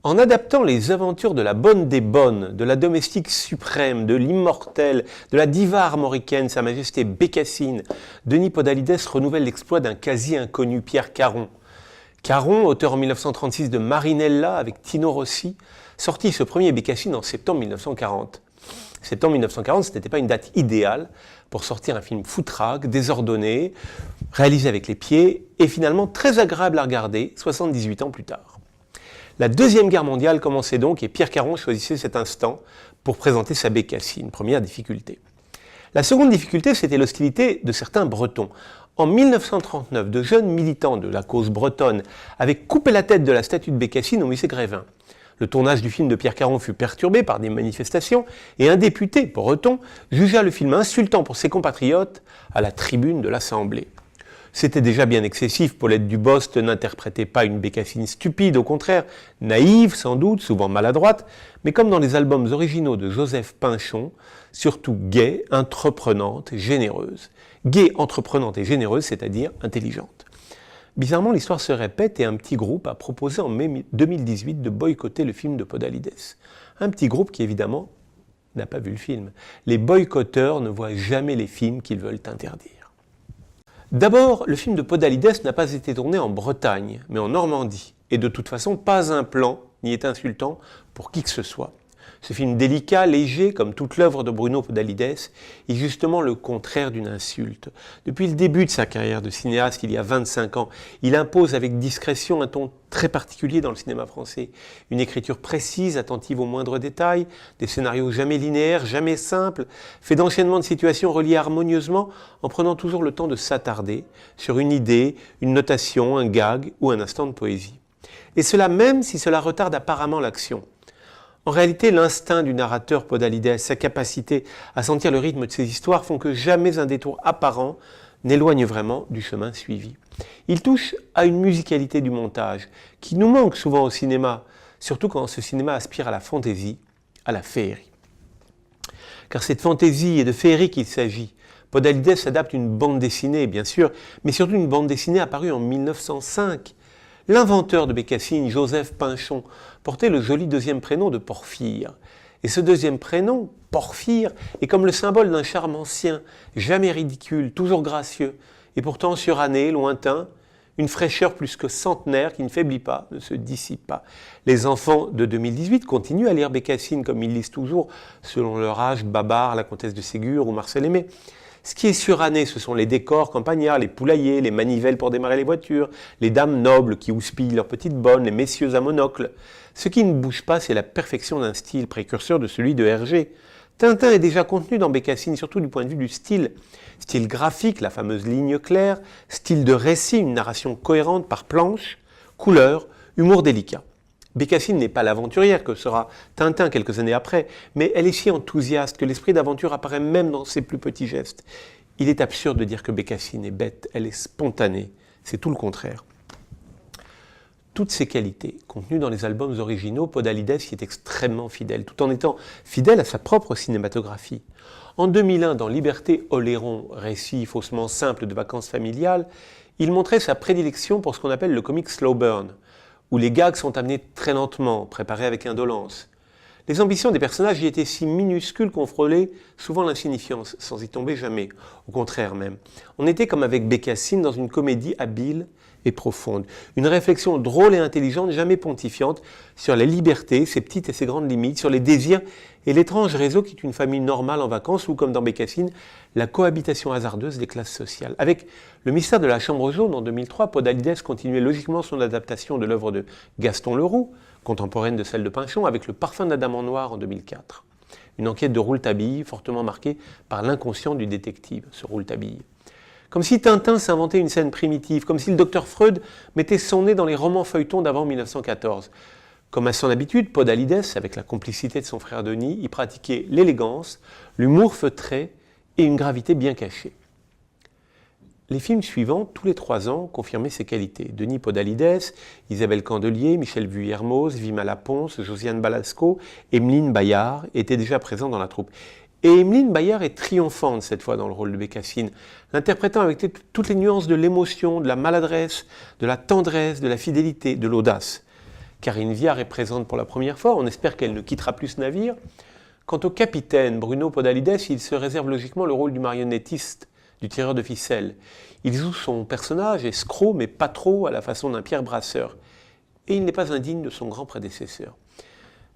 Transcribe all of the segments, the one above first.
En adaptant les aventures de la bonne des bonnes, de la domestique suprême, de l'immortelle, de la diva armoricaine, Sa Majesté Bécassine, Denis Podalides renouvelle l'exploit d'un quasi-inconnu, Pierre Caron. Caron, auteur en 1936 de Marinella avec Tino Rossi, sortit ce premier Bécassine en septembre 1940. Septembre 1940, ce n'était pas une date idéale pour sortir un film foutraque, désordonné, réalisé avec les pieds et finalement très agréable à regarder 78 ans plus tard. La Deuxième Guerre mondiale commençait donc et Pierre Caron choisissait cet instant pour présenter sa Bécassine, première difficulté. La seconde difficulté, c'était l'hostilité de certains Bretons. En 1939, de jeunes militants de la cause bretonne avaient coupé la tête de la statue de Bécassine au musée Grévin. Le tournage du film de Pierre Caron fut perturbé par des manifestations et un député, breton, jugea le film insultant pour ses compatriotes à la tribune de l'Assemblée. C'était déjà bien excessif, Paulette Dubost n'interprétait pas une Bécassine stupide, au contraire, naïve sans doute, souvent maladroite, mais comme dans les albums originaux de Joseph Pinchon, surtout gaie, entreprenante, généreuse. Gaie, entreprenante et généreuse, c'est-à-dire intelligente. Bizarrement, l'histoire se répète et un petit groupe a proposé en mai 2018 de boycotter le film de Podalides. Un petit groupe qui, évidemment, n'a pas vu le film. Les boycotteurs ne voient jamais les films qu'ils veulent interdire. D'abord, le film de Podalides n'a pas été tourné en Bretagne, mais en Normandie. Et de toute façon, pas un plan n'y est insultant pour qui que ce soit. Ce film délicat, léger, comme toute l'œuvre de Bruno Podalides, est justement le contraire d'une insulte. Depuis le début de sa carrière de cinéaste, il y a 25 ans, il impose avec discrétion un ton très particulier dans le cinéma français. Une écriture précise, attentive aux moindres détails, des scénarios jamais linéaires, jamais simples, faits d'enchaînements de situations reliées harmonieusement, en prenant toujours le temps de s'attarder sur une idée, une notation, un gag ou un instant de poésie. Et cela même si cela retarde apparemment l'action. En réalité, l'instinct du narrateur Podalides, sa capacité à sentir le rythme de ses histoires font que jamais un détour apparent n'éloigne vraiment du chemin suivi. Il touche à une musicalité du montage qui nous manque souvent au cinéma, surtout quand ce cinéma aspire à la fantaisie, à la féerie. Car cette fantaisie et de féerie qu'il s'agit, Podalides adapte une bande dessinée, bien sûr, mais surtout une bande dessinée apparue en 1905. L'inventeur de Bécassine, Joseph Pinchon, portait le joli deuxième prénom de Porphyre. Et ce deuxième prénom, Porphyre, est comme le symbole d'un charme ancien, jamais ridicule, toujours gracieux, et pourtant suranné, lointain, une fraîcheur plus que centenaire qui ne faiblit pas, ne se dissipe pas. Les enfants de 2018 continuent à lire Bécassine comme ils lisent toujours, selon leur âge, Babar, la comtesse de Ségur ou Marcel Aimé. Ce qui est suranné, ce sont les décors campagnards, les poulaillers, les manivelles pour démarrer les voitures, les dames nobles qui houspillent leurs petites bonnes, les messieurs à monocle. Ce qui ne bouge pas, c'est la perfection d'un style précurseur de celui de Hergé. Tintin est déjà contenu dans Bécassine, surtout du point de vue du style. Style graphique, la fameuse ligne claire, style de récit, une narration cohérente par planche, couleur, humour délicat. Bécassine n'est pas l'aventurière que sera Tintin quelques années après, mais elle est si enthousiaste que l'esprit d'aventure apparaît même dans ses plus petits gestes. Il est absurde de dire que Bécassine est bête, elle est spontanée, c'est tout le contraire. Toutes ces qualités, contenues dans les albums originaux, Podalides y est extrêmement fidèle, tout en étant fidèle à sa propre cinématographie. En 2001, dans Liberté Oléron, récit faussement simple de vacances familiales, il montrait sa prédilection pour ce qu'on appelle le comic slow burn, où les gags sont amenés très lentement, préparés avec indolence. Les ambitions des personnages y étaient si minuscules qu'on frôlait souvent l'insignifiance, sans y tomber jamais, au contraire même. On était comme avec Bécassine dans une comédie habile et profonde, une réflexion drôle et intelligente, jamais pontifiante, sur la liberté, ses petites et ses grandes limites, sur les désirs et l'étrange réseau qui est une famille normale en vacances, ou comme dans Bécassine, la cohabitation hasardeuse des classes sociales. Avec Le mystère de la chambre jaune en 2003, Podalides continuait logiquement son adaptation de l'œuvre de Gaston Leroux, contemporaine de celle de Pinchon, avec Le parfum de la dame en noir en 2004. Une enquête de Rouletabille, fortement marquée par l'inconscient du détective, ce Rouletabille. Comme si Tintin s'inventait une scène primitive, comme si le docteur Freud mettait son nez dans les romans feuilletons d'avant 1914. Comme à son habitude, Podalides, avec la complicité de son frère Denis, y pratiquait l'élégance, l'humour feutré et une gravité bien cachée. Les films suivants, tous les 3 ans, confirmaient ces qualités. Denis Podalides, Isabelle Candelier, Michel Vuillermoz, Vima Laponce, Josiane Balasco, Emeline Bayard étaient déjà présents dans la troupe. Et Emeline Bayard est triomphante cette fois dans le rôle de Bécassine, l'interprétant avec toutes les nuances de l'émotion, de la maladresse, de la tendresse, de la fidélité, de l'audace. Karine Viard est présente pour la première fois, on espère qu'elle ne quittera plus ce navire. Quant au capitaine, Bruno Podalides, il se réserve logiquement le rôle du marionnettiste, du tireur de ficelle. Il joue son personnage, escroc, mais pas trop, à la façon d'un Pierre Brasseur. Et il n'est pas indigne de son grand prédécesseur.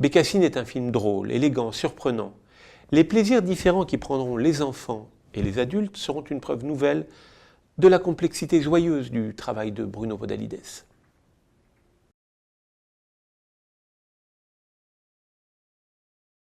Bécassine est un film drôle, élégant, surprenant. Les plaisirs différents qui prendront les enfants et les adultes seront une preuve nouvelle de la complexité joyeuse du travail de Bruno Podalides.